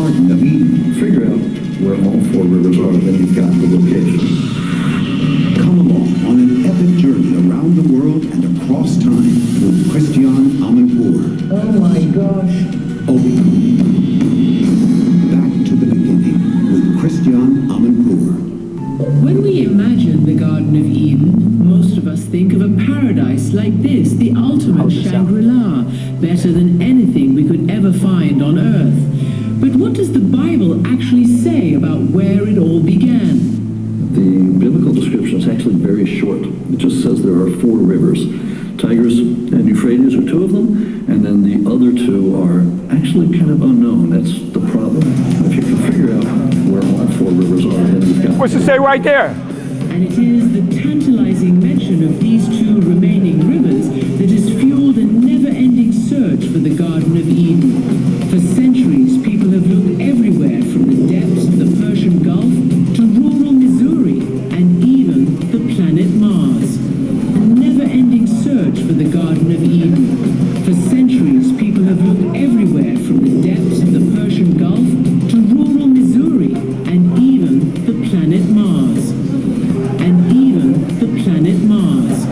Garden of Eden. Figure out where all four rivers are, then you've got the location. Come along on an epic journey around the world and across time with Christian Amanpour. Oh my gosh. Back to the beginning with Christian Amanpour. When we imagine the Garden of Eden, most of us think of a paradise like this, the ultimate Shangri-La, better than anything we could ever find on earth. But what does the Bible actually say about where it all began? The biblical description is actually very short. It just says there are four rivers. Tigris and Euphrates are two of them, and then the other two are actually kind of unknown. That's the problem. If you can figure out where all four rivers are, then you've got... What's it say right there? And it is the tantalizing mention of these two remaining rivers that has fueled a never-ending search for the Garden of Eden. For centuries, people have looked everywhere from the depths of the Persian Gulf to rural Missouri and even the planet Mars. A never-ending search for the Garden of Eden. For centuries, people have looked everywhere from the depths of the Persian Gulf to rural Missouri and even the planet Mars. And even the planet Mars.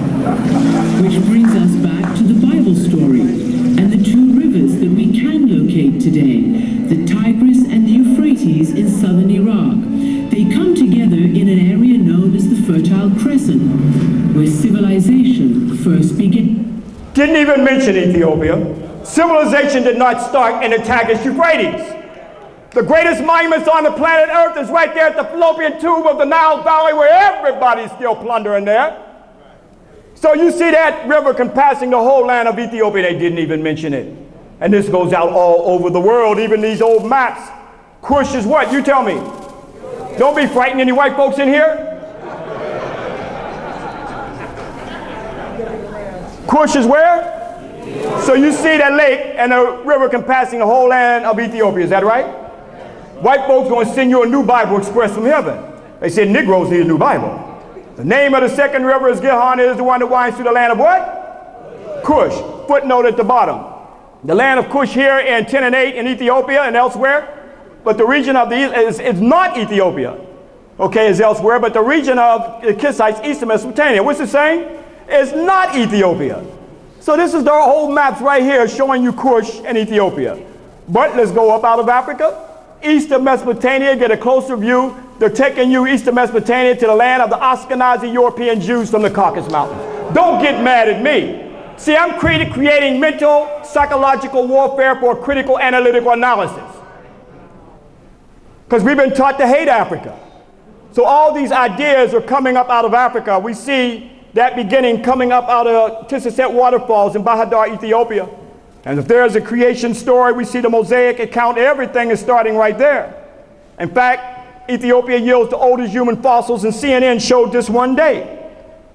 Which brings us back to the Bible story and the two rivers that we can locate today, the Tigris and the Euphrates in southern Iraq. They come together in an area known as the Fertile Crescent, where civilization first began. Didn't even mention Ethiopia. Civilization did not start in the Tigris-Euphrates. The greatest monuments on the planet Earth is right there at the fallopian tube of the Nile Valley, where everybody's still plundering there. So you see that river compassing the whole land of Ethiopia. They didn't even mention it. And this goes out all over the world, even these old maps. Cush is what? You tell me. Don't be frightened. Any white folks in here? Cush is where? So you see that lake and the river compassing the whole land of Ethiopia. Is that right? White folks going to send you a new Bible express from heaven. They said Negroes need a new Bible. The name of the second river is Gihon, is the one that winds through the land of what? Cush. Footnote at the bottom. The land of Cush here in 10 and 8 in Ethiopia and elsewhere. But the region of the east is not Ethiopia. Okay, is elsewhere. But the region of the Kissites, east of Mesopotamia. What's it saying? It's not Ethiopia. So this is their whole maps right here showing you Cush and Ethiopia. But let's go up out of Africa. East of Mesopotamia, get a closer view. They're taking you east of Mesopotamia to the land of the Ashkenazi European Jews from the Caucasus Mountains. Don't get mad at me. See, I'm creating mental, psychological warfare for critical analytical analysis. Because we've been taught to hate Africa. So all these ideas are coming up out of Africa. We see that beginning coming up out of Tisaset waterfalls in Bahadar, Ethiopia. And if there's a creation story, we see the Mosaic account. Everything is starting right there. In fact, Ethiopia yields the oldest human fossils, and CNN showed this one day.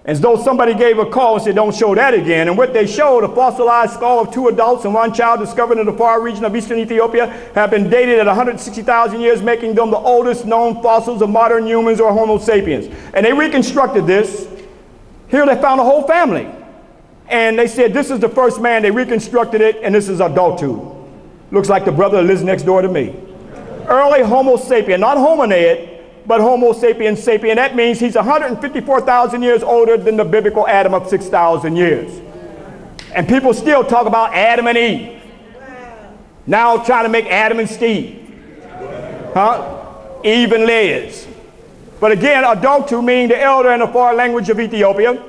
As though somebody gave a call and said, don't show that again. And what they showed, a fossilized skull of 2 adults and 1 child discovered in the far region of eastern Ethiopia, have been dated at 160,000 years, making them the oldest known fossils of modern humans or Homo sapiens. And they reconstructed this. Here they found a whole family. And they said, this is the first man. They reconstructed it, and this is adulthood. Looks like the brother that lives next door to me. Early Homo sapien, not hominid, but Homo sapien sapien. That means he's 154,000 years older than the biblical Adam of 6,000 years. And people still talk about Adam and Eve. Now trying to make Adam and Steve. Eve and Liz. But again, adulthood meaning the elder in the far language of Ethiopia.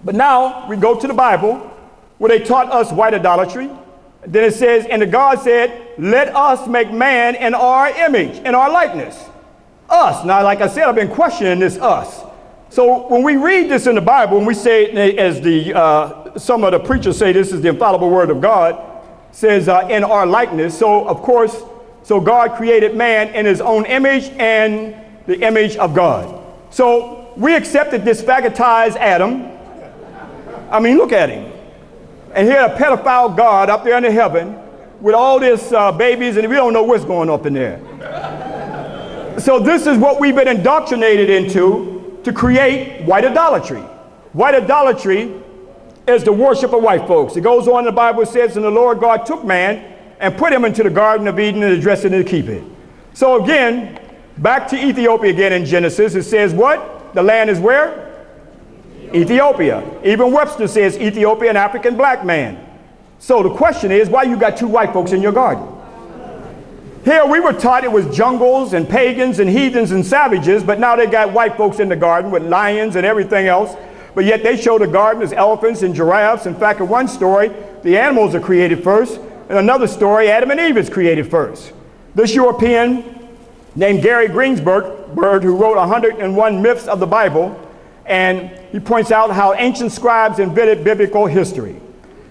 But now we go to the Bible where they taught us white idolatry. Then it says, and the God said, let us make man in our image, in our likeness. Us. Now, like I said, I've been questioning this us. So when we read this in the Bible, and we say, as some of the preachers say, this is the infallible word of God, says in our likeness. So of course, so God created man in his own image and the image of God. So we accepted this faggotized Adam. I mean, look at him. And here a pedophile God up there in the heaven with all this babies, and we don't know what's going up in there. So this is what we've been indoctrinated into to create white idolatry. White idolatry is the worship of white folks. It goes on in the Bible, it says, and the Lord God took man and put him into the Garden of Eden and addressed it to keep it. So again, back to Ethiopia again in Genesis, it says what? The land is where? Ethiopia. Even Webster says Ethiopian African black man. So the question is, why you got two white folks in your garden? Here we were taught it was jungles and pagans and heathens and savages, but now they got white folks in the garden with lions and everything else. But yet they show the garden as elephants and giraffes. In fact, in one story, the animals are created first. In another story, Adam and Eve is created first. This European named Gary Greensberg, who wrote 101 Myths of the Bible, and he points out how ancient scribes invented biblical history.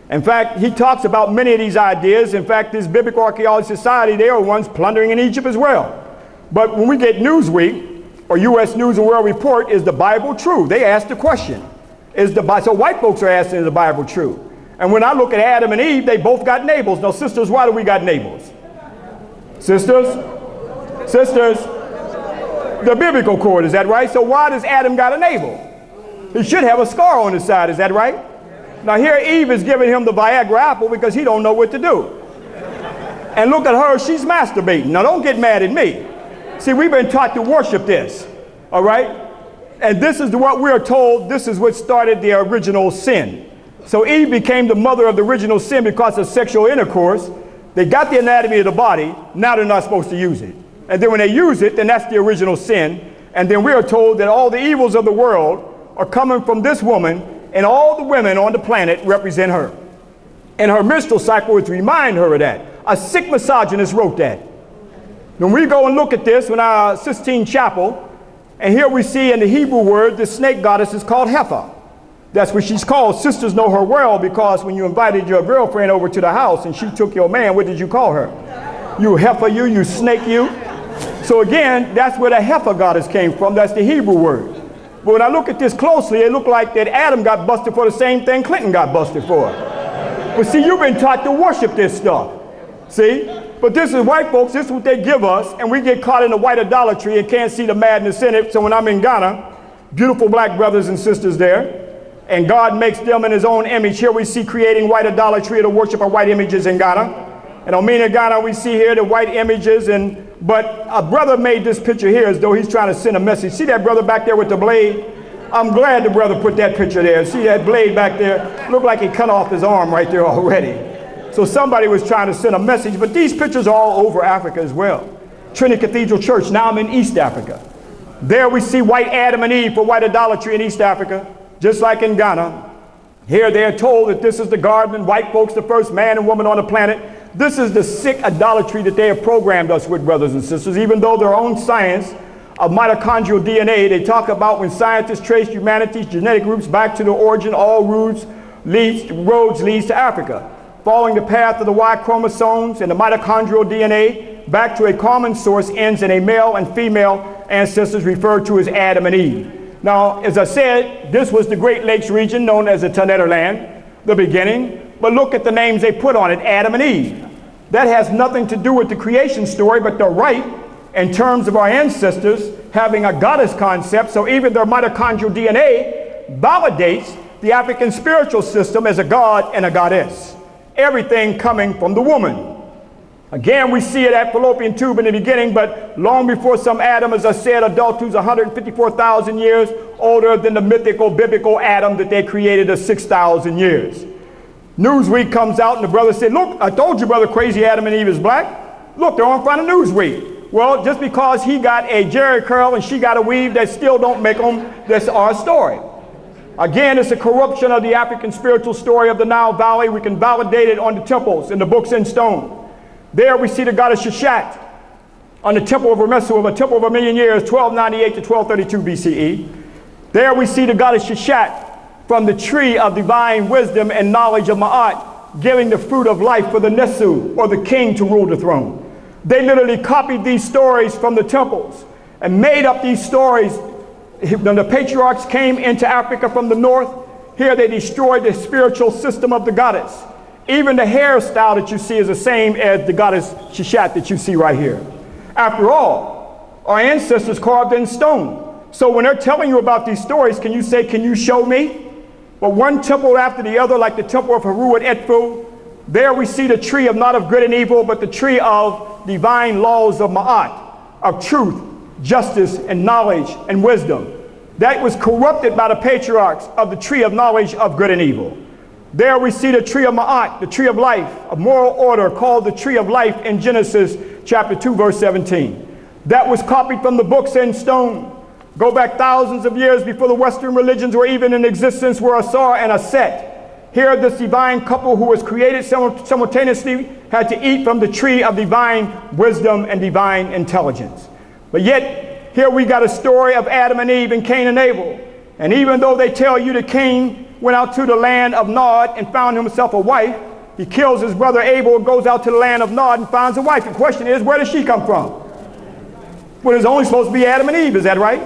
In fact, he talks about many of these ideas. In fact, this Biblical Archaeology Society, they are ones plundering in Egypt as well. But when we get Newsweek or U.S. News and World Report, is the Bible true? They ask the question. So white folks are asking, is the Bible true? And when I look at Adam and Eve, they both got navels. Now, sisters, why do we got navels? Sisters, the biblical cord, is that right? So why does Adam got a navel? He should have a scar on his side, is that right? Now here Eve is giving him the Viagra apple because he don't know what to do. And look at her, she's masturbating. Now don't get mad at me. See, we've been taught to worship this, all right? And this is what we're told, this is what started the original sin. So Eve became the mother of the original sin because of sexual intercourse. They got the anatomy of the body, now they're not supposed to use it. And then when they use it, then that's the original sin. And then we are told that all the evils of the world are coming from this woman, and all the women on the planet represent her. And her menstrual cycle is to remind her of that. A sick misogynist wrote that. When we go and look at this in our Sistine Chapel, and here we see in the Hebrew word, the snake goddess is called Heifer. That's what she's called. Sisters know her well because when you invited your girlfriend over to the house and she took your man, what did you call her? You heifer you snake you. So again, that's where the heifer goddess came from. That's the Hebrew word. But when I look at this closely, it looked like that Adam got busted for the same thing Clinton got busted for. But see, you've been taught to worship this stuff. See? But this is white folks, this is what they give us, and we get caught in the white idolatry and can't see the madness in it. So when I'm in Ghana, beautiful black brothers and sisters there, and God makes them in his own image. Here we see creating white idolatry, the worship of white images in Ghana. And on me in Ghana, we see here the white images, but a brother made this picture here as though he's trying to send a message. See that brother back there with the blade? I'm glad the brother put that picture there. See that blade back there? Looked like he cut off his arm right there already. So somebody was trying to send a message, but these pictures are all over Africa as well. Trinity Cathedral Church, now I'm in East Africa. There we see white Adam and Eve for white idolatry in East Africa, just like in Ghana. Here they are told that this is the garden, white folks, the first man and woman on the planet. This is the sick idolatry that they have programmed us with, brothers and sisters, even though their own science of mitochondrial DNA, they talk about when scientists trace humanity's genetic roots back to the origin, all roads leads to Africa. Following the path of the Y chromosomes and the mitochondrial DNA back to a common source ends in a male and female ancestors referred to as Adam and Eve. Now, as I said, this was the Great Lakes region known as the Tenederland, the beginning. But look at the names they put on it, Adam and Eve. That has nothing to do with the creation story, but they're right in terms of our ancestors having a goddess concept. So even their mitochondrial DNA validates the African spiritual system as a god and a goddess. Everything coming from the woman. Again, we see it at fallopian tube in the beginning, but long before some Adam, as I said, adulthood's 154,000 years older than the mythical biblical Adam that they created as 6,000 years. Newsweek comes out and the brother said, look, I told you, brother, crazy Adam and Eve is black. Look, they're on front of Newsweek. Well, just because he got a jerry curl and she got a weave, that still don't make them, that's our story. Again, it's a corruption of the African spiritual story of the Nile Valley. We can validate it on the temples and the books in stone. There we see the goddess Sheshat on the temple of Remesu, a temple of 1,000,000 years, 1298 to 1232 BCE. There we see the goddess Sheshat from the tree of divine wisdom and knowledge of Ma'at, giving the fruit of life for the Nesu, or the king, to rule the throne. They literally copied these stories from the temples and made up these stories. When the patriarchs came into Africa from the north, here they destroyed the spiritual system of the goddess. Even the hairstyle that you see is the same as the goddess Sheshat that you see right here. After all, our ancestors carved in stone. So when they're telling you about these stories, can you say, can you show me? But one temple after the other, like the temple of Heru at Edfu, there we see the tree of not of good and evil, but the tree of divine laws of Ma'at. of truth, justice, and knowledge and wisdom. That was corrupted by the patriarchs of the tree of knowledge of good and evil. There we see the tree of Ma'at, the tree of life, of moral order, called the tree of life in Genesis chapter 2, verse 17. That was copied from the books in stone. Go back thousands of years before the Western religions were even in existence, were Asar and Aset. Here, this divine couple who was created simultaneously had to eat from the tree of divine wisdom and divine intelligence. But yet, here we got a story of Adam and Eve and Cain and Abel. And even though they tell you that Cain went out to the land of Nod and found himself a wife, he kills his brother Abel and goes out to the land of Nod and finds a wife. The question is, where does she come from? Well, it's only supposed to be Adam and Eve, is that right?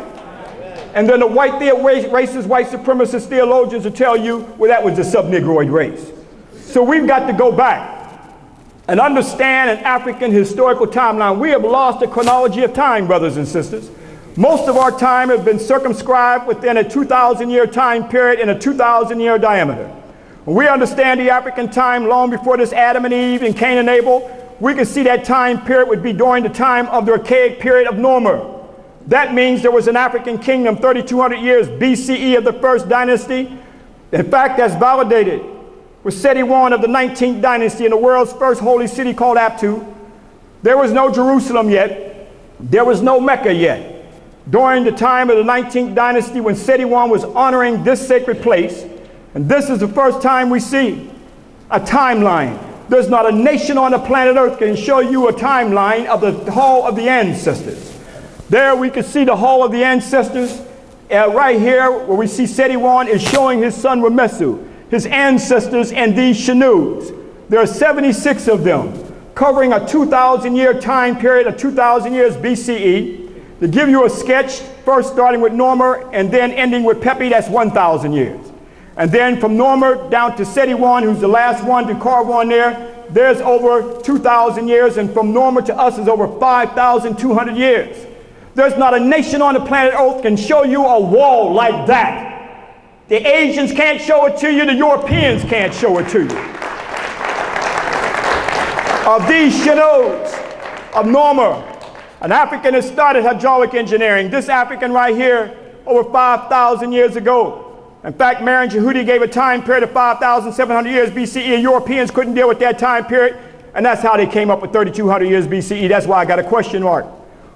And then the white racist, white supremacist theologians will tell you, well, that was the sub-Negroid race. So we've got to go back and understand an African historical timeline. We have lost the chronology of time, brothers and sisters. Most of our time has been circumscribed within a 2,000-year time period in a 2,000-year diameter. When we understand the African time long before this Adam and Eve and Cain and Abel, we can see that time period would be during the time of the archaic period of Norma. That means there was an African kingdom 3,200 years BCE of the first dynasty. In fact, that's validated with Seti I of the 19th dynasty in the world's first holy city called Aptu. There was no Jerusalem yet. There was no Mecca yet. During the time of the 19th dynasty when Seti I was honoring this sacred place, and this is the first time we see a timeline. There's not a nation on the planet Earth can show you a timeline of the hall of the ancestors. There we can see the hall of the ancestors. Right here where we see Seti I is showing his son Ramesu, his ancestors and these Shanus. There are 76 of them, covering a 2,000-year time period of 2,000 years BCE. To give you a sketch, first starting with Norma and then ending with Pepi, that's 1,000 years. And then from Norma down to Seti I, who's the last one to carve on there, there's over 2,000 years, and from Norma to us is over 5,200 years. There's not a nation on the planet Earth can show you a wall like that. The Asians can't show it to you, the Europeans can't show it to you. Of these Shinus of Norma, an African has started hydraulic engineering. This African right here, over 5,000 years ago. In fact, Marin Jehudi gave a time period of 5,700 years BCE, and Europeans couldn't deal with that time period, and that's how they came up with 3,200 years BCE. That's why I got a question mark.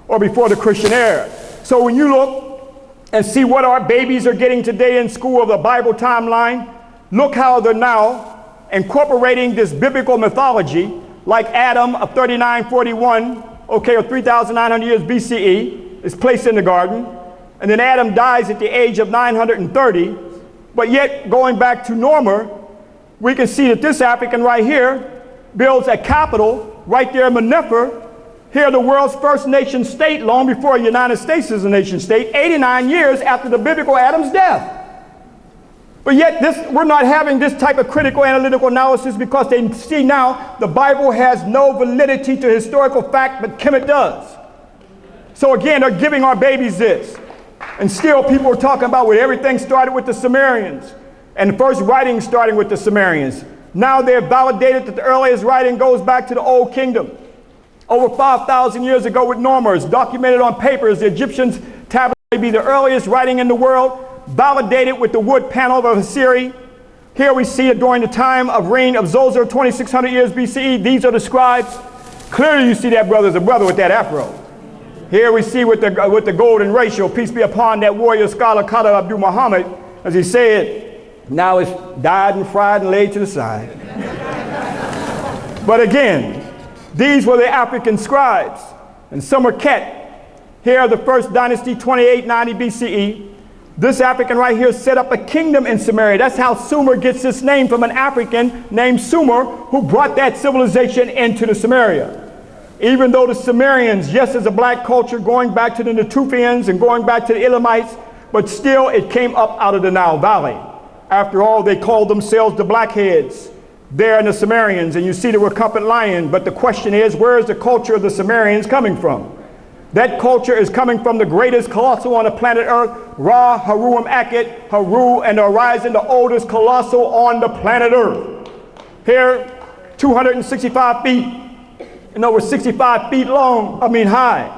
Or before the Christian era. So when you look and see what our babies are getting today in school of the Bible timeline, look how they're now incorporating this biblical mythology, like Adam of 3941, okay, or 3,900 years BCE, is placed in the garden, and then Adam dies at the age of 930, but yet going back to Norma, we can see that this African right here builds a capital right there in Menefer. Here, the world's first nation state, long before the United States is a nation state, 89 years after the biblical Adam's death. But yet, we're not having this type of critical analytical analysis because they see now the Bible has no validity to historical fact, but Kemet does. So again, they're giving our babies this. And still people are talking about where everything started with the Sumerians, and the first writing starting with the Sumerians. Now they've validated that the earliest writing goes back to the Old Kingdom. Over 5,000 years ago with Norma, it's documented on papers. The Egyptians' tablet may be the earliest writing in the world, validated with the wood panel of Assyria. Here we see it during the time of reign of Zoser, 2,600 years BCE. These are the scribes. Clearly you see that brother's a brother with that afro. Here we see with the golden ratio, peace be upon that warrior scholar Qadr Abdul Muhammad, as he said, now it's dyed and fried and laid to the side. But again, these were the African scribes, and Sumer-Ket. Here, the first dynasty, 2890 BCE. This African right here set up a kingdom in Sumeria. That's how Sumer gets its name, from an African named Sumer who brought that civilization into the Sumeria. Even though the Sumerians, yes, is a black culture going back to the Natufians and going back to the Elamites, but still it came up out of the Nile Valley. After all, they called themselves the Blackheads. There in the Sumerians, and you see the recumbent lion, but the question is, where is the culture of the Sumerians coming from? That culture is coming from the greatest colossal on the planet Earth, Ra, Haru, Akhet, Haru, and the horizon, the oldest colossal on the planet Earth. Here, 265 feet and over 65 feet long, high.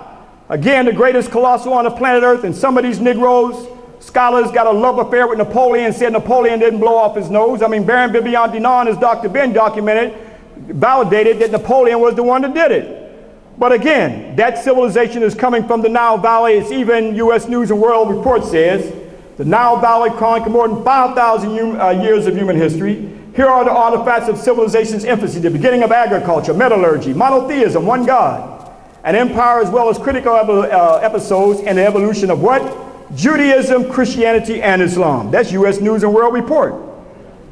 Again, the greatest colossal on the planet Earth, and some of these Negroes, scholars got a love affair with Napoleon, said Napoleon didn't blow off his nose. I mean, Baron Bibian Dinan, as Dr. Ben documented, validated that Napoleon was the one that did it. But again, that civilization is coming from the Nile Valley. It's even U.S. News and World Report says the Nile Valley chronicled more than 5,000 years of human history. Here are the artifacts of civilization's infancy, the beginning of agriculture, metallurgy, monotheism, one God, an empire, as well as critical episodes in the evolution of what? Judaism, Christianity, and Islam. That's U.S. News and World Report.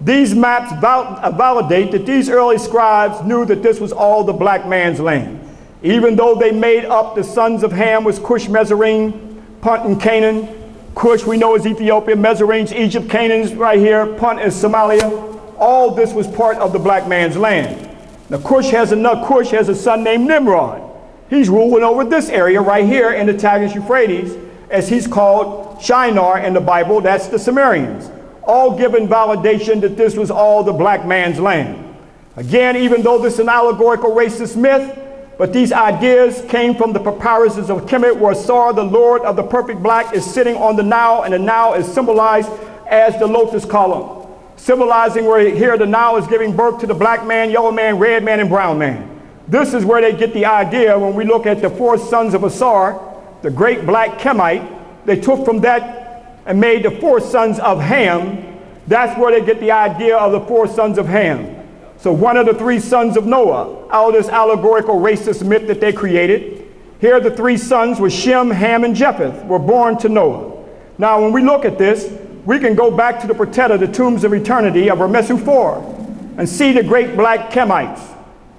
These maps validate that these early scribes knew that this was all the black man's land. Even though they made up the sons of Ham was Cush, Mizraim, Punt, and Canaan. Cush we know is Ethiopia, Mizraim's Egypt, Canaan's right here, Punt is Somalia. All this was part of the black man's land. Now Cush has a son named Nimrod. He's ruling over this area right here in the Tigris Euphrates, as he's called Shinar in the Bible. That's the Sumerians. All given validation that this was all the black man's land. Again, even though this is an allegorical racist myth, but these ideas came from the papyruses of Kemet, where Sar, the Lord of the perfect black, is sitting on the Nile, and the Nile is symbolized as the lotus column, symbolizing where here the Nile is giving birth to the black man, yellow man, red man, and brown man. This is where they get the idea when we look at the four sons of Asar, the great black Kemite. They took from that and made the four sons of Ham. That's where they get the idea of the four sons of Ham. So one of the three sons of Noah, out of this allegorical racist myth that they created. Here the three sons were Shem, Ham, and Japheth, were born to Noah. Now when we look at this, we can go back to the Pretetta, the tombs of eternity of Ramesu-4, and see the great black Kemites.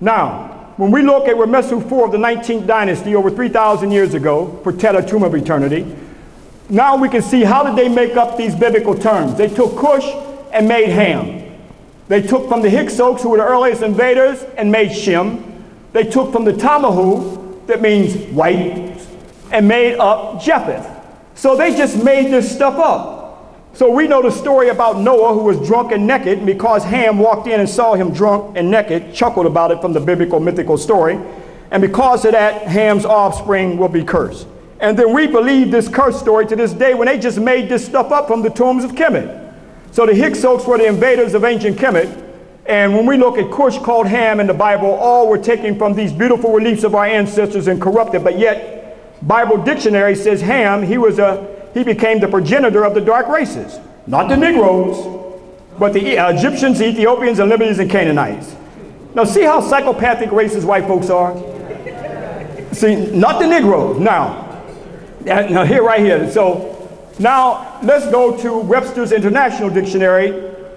Now, when we look at Ramesu-4 of the 19th dynasty over 3,000 years ago, Pretetta, tomb of eternity, now we can see how did they make up these biblical terms. They took Cush and made Ham. They took from the Hyksos, who were the earliest invaders, and made Shem. They took from the Tamahu, that means white, and made up Japheth. So they just made this stuff up. So we know the story about Noah, who was drunk and naked, and because Ham walked in and saw him drunk and naked, chuckled about it from the biblical mythical story, and because of that, Ham's offspring will be cursed. And then we believe this curse story to this day when they just made this stuff up from the tombs of Kemet. So the Hyksos were the invaders of ancient Kemet, and when we look at Cush called Ham in the Bible, all were taken from these beautiful reliefs of our ancestors and corrupted, but yet Bible dictionary says Ham, he became the progenitor of the dark races. Not the Negroes, but the Egyptians, the Ethiopians, and Libyans, and Canaanites. Now see how psychopathic racist white folks are? See, not the Negroes. Now here, right here. So now let's go to Webster's International Dictionary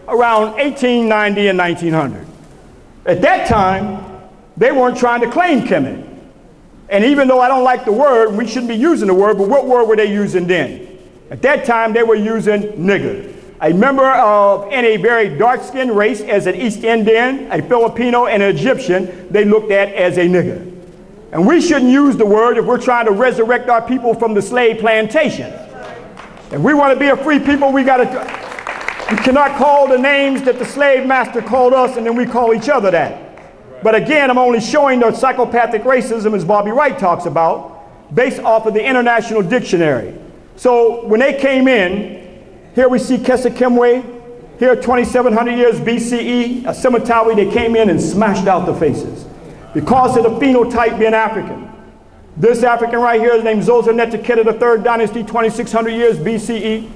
around 1890 and 1900. At that time, they weren't trying to claim Kemet. And even though I don't like the word, we shouldn't be using the word, but what word were they using then? At that time, they were using nigger. A member of any very dark-skinned race, as an East Indian, a Filipino, and an Egyptian, they looked at as a nigger. And we shouldn't use the word if we're trying to resurrect our people from the slave plantation. If we want to be a free people, we cannot call the names that the slave master called us and then we call each other that. But again, I'm only showing the psychopathic racism, as Bobby Wright talks about, based off of the International Dictionary. So when they came in, here we see Kesekemwe, here 2,700 years BCE, a cemetery, they came in and smashed out the faces because of the phenotype being African. This African right here is named Zoser Netekhete, the 3rd dynasty, 2,600 years BCE.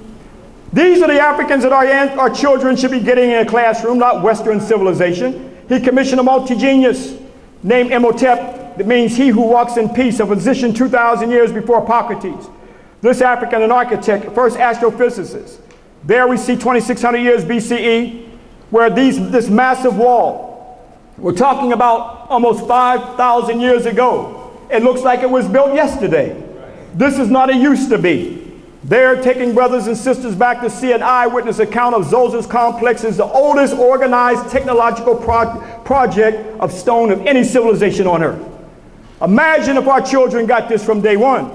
These are the Africans that our children should be getting in a classroom, not Western civilization. He commissioned a multi-genius named Imhotep, that means he who walks in peace, a physician 2,000 years before Hippocrates. This African, an architect, first astrophysicist. There we see 2,600 years BCE, where this massive wall, we're talking about almost 5,000 years ago. It looks like it was built yesterday. This is not a used to be. They're taking brothers and sisters back to see an eyewitness account of Zoser's complex. Is the oldest organized technological project of stone of any civilization on earth. Imagine if our children got this from day one.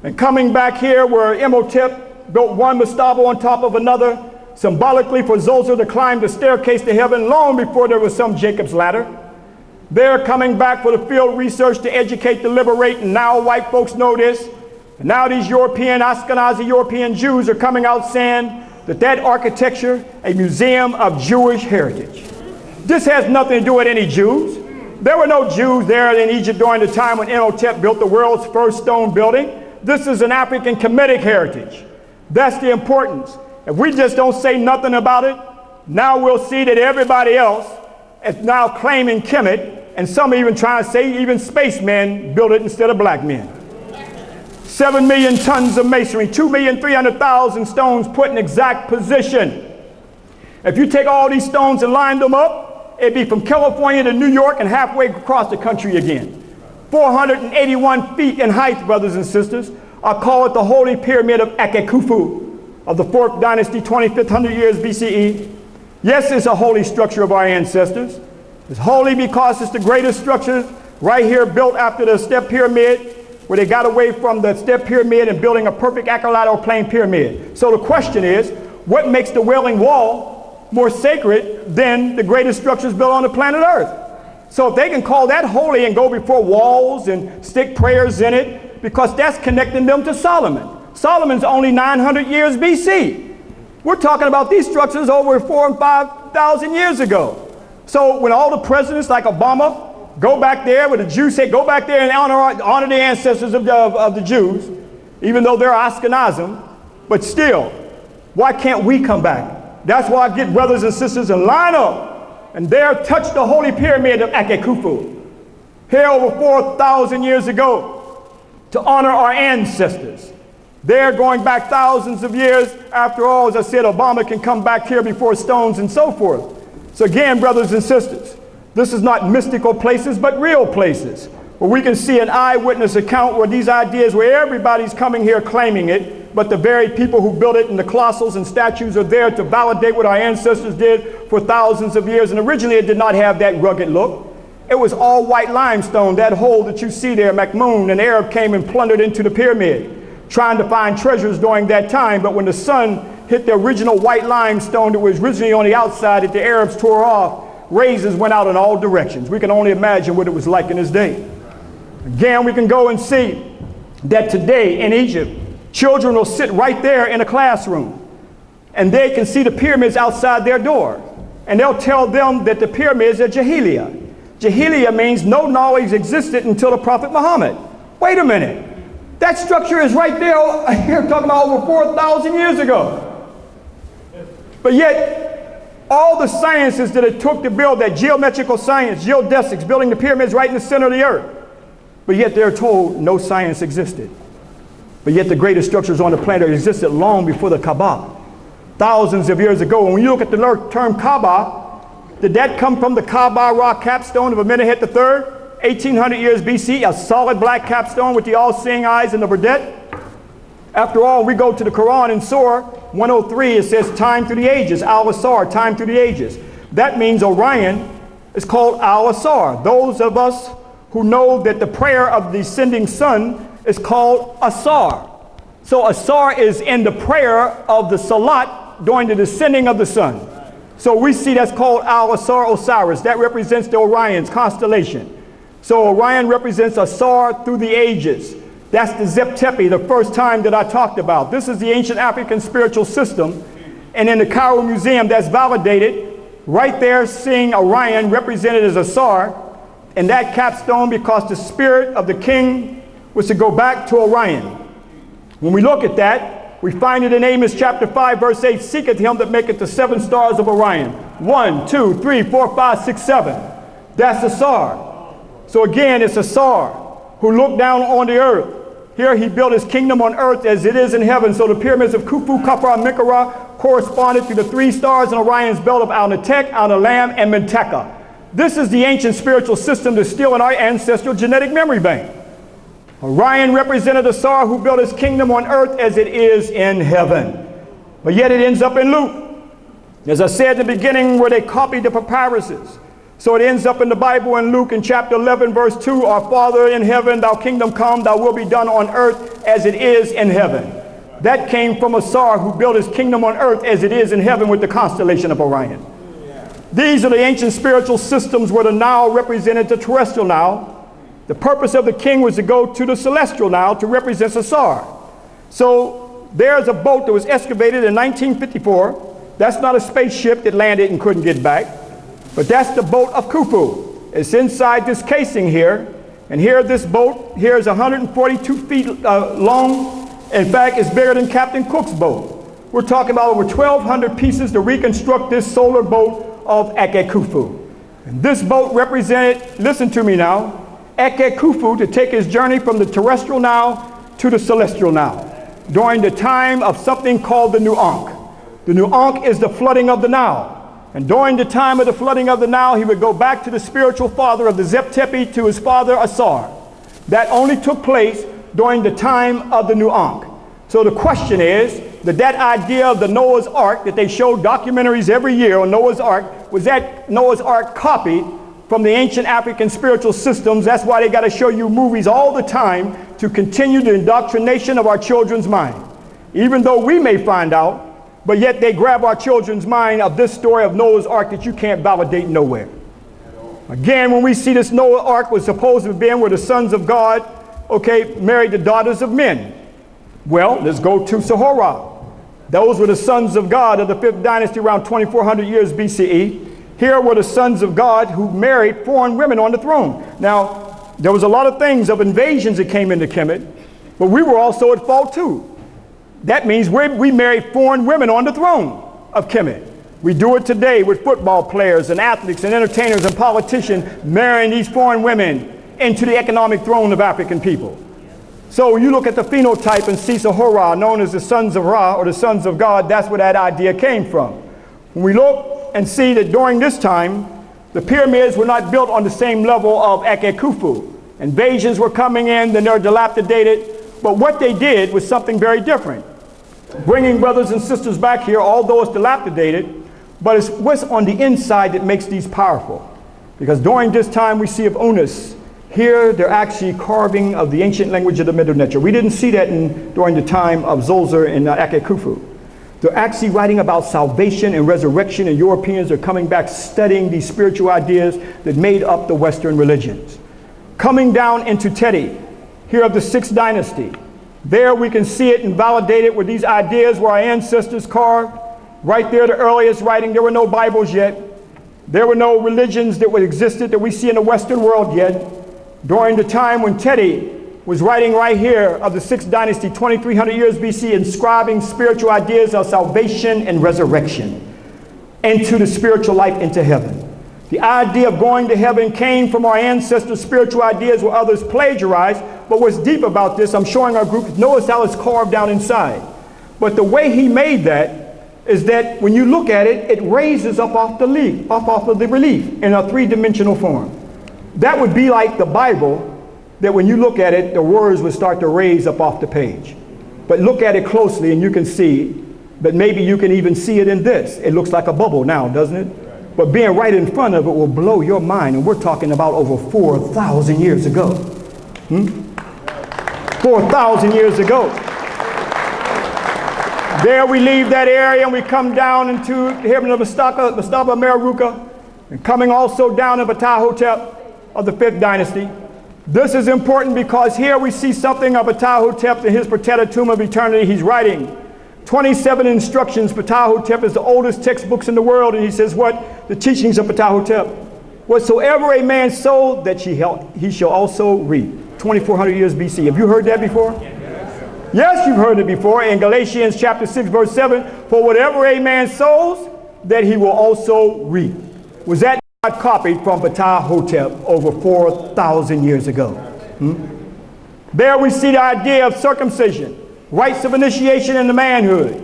And coming back here where Imhotep built one mastaba on top of another, symbolically for Zoser to climb the staircase to heaven long before there was some Jacob's ladder. They're coming back for the field research to educate, to liberate, and now white folks know this. And now these European, Ashkenazi European Jews are coming out saying that that architecture, a museum of Jewish heritage. This has nothing to do with any Jews. There were no Jews there in Egypt during the time when Imhotep built the world's first stone building. This is an African Kemetic heritage. That's the importance. If we just don't say nothing about it, now we'll see that everybody else is now claiming Kemet, and some even trying to say even spacemen built it instead of black men. 7 million tons of masonry, 2,300,000 stones put in exact position. If you take all these stones and line them up, it'd be from California to New York and halfway across the country again. 481 feet in height, brothers and sisters. I call it the Holy Pyramid of Akekufu of the 4th dynasty, 2500 years BCE. Yes, it's a holy structure of our ancestors. It's holy because it's the greatest structure right here built after the step pyramid, where they got away from the step pyramid and building a perfect equilateral plane pyramid. So the question is, what makes the Wailing Wall more sacred than the greatest structures built on the planet Earth? So if they can call that holy and go before walls and stick prayers in it, because that's connecting them to Solomon. Solomon's only 900 years BC. We're talking about these structures over 4,000 and 5,000 years ago. So when all the presidents like Obama go back there, where the Jews say, go back there and honor the ancestors of the Jews, even though they're Ashkenazim, but still, why can't we come back? That's why I get brothers and sisters and line up and there touch the Holy Pyramid of Akekufu, here over 4,000 years ago, to honor our ancestors. They're going back thousands of years. After all, as I said, Obama can come back here before stones and so forth. So again, brothers and sisters, this is not mystical places, but real places, where we can see an eyewitness account where these ideas, where everybody's coming here claiming it, but the very people who built it and the colossals and statues are there to validate what our ancestors did for thousands of years. And originally it did not have that rugged look. It was all white limestone, that hole that you see there. Mahmud, an Arab, came and plundered into the pyramid, trying to find treasures during that time. But when the sun hit the original white limestone that was originally on the outside that the Arabs tore off, razors went out in all directions. We can only imagine what it was like in his day. Again, we can go and see that today in Egypt, children will sit right there in a classroom and they can see the pyramids outside their door. And they'll tell them that the pyramids are Jahiliyyah. Jahiliyyah means no knowledge existed until the Prophet Muhammad. Wait a minute. That structure is right there, here talking about over 4,000 years ago. But yet, all the sciences that it took to build that geometrical science, geodesics, building the pyramids right in the center of the earth, but yet they're told no science existed. But yet the greatest structures on the planet existed long before the Kaaba, thousands of years ago. And when you look at the term Kaaba, did that come from the Kaaba rock capstone of Amenemhet III, 1800 years BC, a solid black capstone with the all-seeing eyes and the verdette? After all, we go to the Quran in Surah 103, it says time through the ages, Al-Asar, time through the ages. That means Orion is called Al-Asar. Those of us who know that the prayer of the descending sun is called Asar. So Asar is in the prayer of the Salat during the descending of the sun. So we see that's called Al-Asar Osiris. That represents the Orion's constellation. So Orion represents Asar through the ages. That's the Zep Tepi, the first time that I talked about. This is the ancient African spiritual system. And in the Cairo Museum, that's validated. Right there, seeing Orion represented as Asar, and that capstone because the spirit of the king was to go back to Orion. When we look at that, we find it in Amos chapter 5, verse 8, seeketh him that maketh the 7 stars of Orion. 1, 2, 3, 4, 5, 6, 7. That's Asar. So again, it's Asar who looked down on the earth. Here he built his kingdom on earth as it is in heaven. So the pyramids of Khufu, Khafra, and Menkaure corresponded to the 3 stars in Orion's belt of Al-Natek, Al-Nalam, and Menteka. This is the ancient spiritual system that's still in our ancestral genetic memory bank. Orion represented Asar who built his kingdom on earth as it is in heaven. But yet it ends up in Luke. As I said in the beginning, where they copied the papyruses. So it ends up in the Bible in Luke in chapter 11, verse 2, Our Father in heaven, thy kingdom come, thy will be done on earth as it is in heaven. That came from Asar who built his kingdom on earth as it is in heaven with the constellation of Orion. These are the ancient spiritual systems where the Nile represented the terrestrial Nile. The purpose of the king was to go to the celestial Nile to represent Asar. So there's a boat that was excavated in 1954. That's not a spaceship that landed and couldn't get back, but that's the boat of Khufu. It's inside this casing here. And here, this boat here is 142 feet long. In fact, it's bigger than Captain Cook's boat. We're talking about over 1,200 pieces to reconstruct this solar boat of Eke Khufu. And this boat represented, listen to me now, Eke Khufu to take his journey from the terrestrial Nile to the celestial Nile during the time of something called the New Ankh. The New Ankh is the flooding of the Nile. And during the time of the flooding of the Nile, he would go back to the spiritual father of the Zep Tepi, to his father Asar. That only took place during the time of the New Ankh. So the question is, that idea of the Noah's Ark that they show documentaries every year on Noah's Ark, was that Noah's Ark copied from the ancient African spiritual systems? That's why they got to show you movies all the time to continue the indoctrination of our children's mind. Even though we may find out, but yet they grab our children's mind of this story of Noah's Ark that you can't validate nowhere. Again, when we see this Noah's Ark was supposed to have been where the sons of God, married the daughters of men. Well, let's go to Sahara. Those were the sons of God of the 5th dynasty around 2400 years BCE. Here were the sons of God who married foreign women on the throne. Now, there was a lot of things of invasions that came into Kemet, but we were also at fault too. That means we married foreign women on the throne of Kemet. We do it today with football players and athletes and entertainers and politicians marrying these foreign women into the economic throne of African people. So you look at the phenotype and see Sahara, known as the sons of Ra or the sons of God. That's where that idea came from. When we look and see that during this time, the pyramids were not built on the same level of Eke Khufu. Invasions were coming in, then they're dilapidated. But what they did was something very different. Bringing brothers and sisters back here, although it's dilapidated, but it's what's on the inside that makes these powerful. Because during this time we see of Unas, here they're actually carving of the ancient language of the Middle Nature. We didn't see that during the time of Zolzer and Eke Khufu. They're actually writing about salvation and resurrection, and Europeans are coming back studying these spiritual ideas that made up the Western religions. Coming down into Teti, here of the 6th dynasty. There we can see it and validate it with these ideas where our ancestors carved. Right there, the earliest writing. There were no Bibles yet. There were no religions that existed that we see in the Western world yet. During the time when Teti was writing right here of the 6th dynasty, 2300 years BC, inscribing spiritual ideas of salvation and resurrection into the spiritual life, into heaven. The idea of going to heaven came from our ancestors' spiritual ideas where others plagiarized. But what's deep about this, I'm showing our group, notice how it's carved down inside. But the way he made that is that when you look at it, it raises up off the relief in a 3-dimensional form. That would be like the Bible, that when you look at it, the words would start to raise up off the page. But look at it closely and you can see, but maybe you can even see it in this. It looks like a bubble now, doesn't it? But being right in front of it will blow your mind. And we're talking about over 4,000 years ago. 4,000 years ago. There we leave that area and we come down into heaven of Mastaba Meruka, and coming also down in Ptahhotep of the 5th dynasty. This is important because here we see something of Ptahhotep in his protected tomb of eternity. He's writing 27 instructions. Ptahhotep is the oldest textbooks in the world, and he says what? The teachings of Ptahhotep. Whatsoever a man sowed, that he shall also reap. 2400 years BC. Have you heard that before? Yes, you've heard it before. In Galatians chapter 6, verse 7, for whatever a man sows, that he will also reap. Was that not copied from Ptahhotep over 4,000 years ago? There we see the idea of circumcision, rites of initiation into manhood.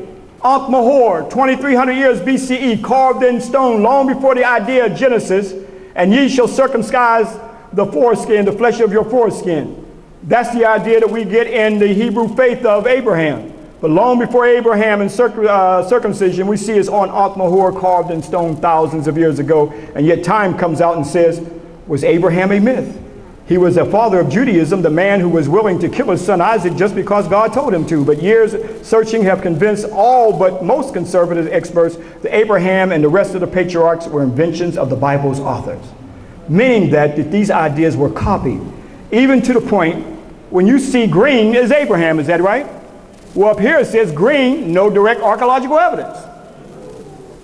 Ankh-Mahor, 2300 years BCE, carved in stone long before the idea of Genesis, and ye shall circumcise the foreskin, the flesh of your foreskin. That's the idea that we get in the Hebrew faith of Abraham. But long before Abraham and circumcision, we see it's on Ankh-Mahor, carved in stone thousands of years ago. And yet time comes out and says, was Abraham a myth? He was a father of Judaism, the man who was willing to kill his son Isaac just because God told him to. But years searching have convinced all but most conservative experts that Abraham and the rest of the patriarchs were inventions of the Bible's authors, meaning that these ideas were copied, even to the point when you see green is Abraham, is that right? Well, up here it says green, no direct archaeological evidence.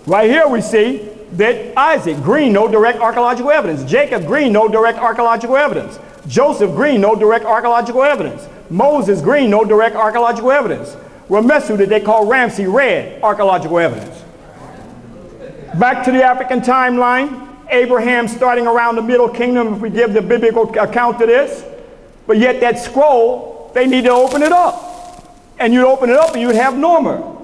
Right here we see that Isaac, green, no direct archaeological evidence. Jacob, green, no direct archaeological evidence. Joseph, green, no direct archaeological evidence. Moses, green, no direct archaeological evidence. Ramesu, that they call Ramsey, red, archaeological evidence. Back to the African timeline, Abraham starting around the Middle Kingdom, if we give the biblical account to this. But yet that scroll, they need to open it up. And you'd open it up and you'd have Norma.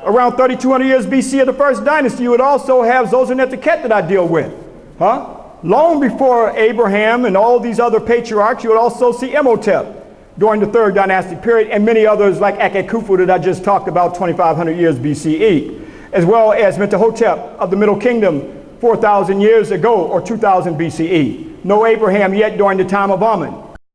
Around 3,200 years BC of the first dynasty, you would also have Zoser-Neter-Ket that I deal with. Long before Abraham and all these other patriarchs, you would also see Imhotep during the third dynastic period, and many others like Akhenkhufu that I just talked about 2,500 years BCE, as well as Mentuhotep of the Middle Kingdom 4,000 years ago or 2,000 BCE. No Abraham yet during the time of Amun.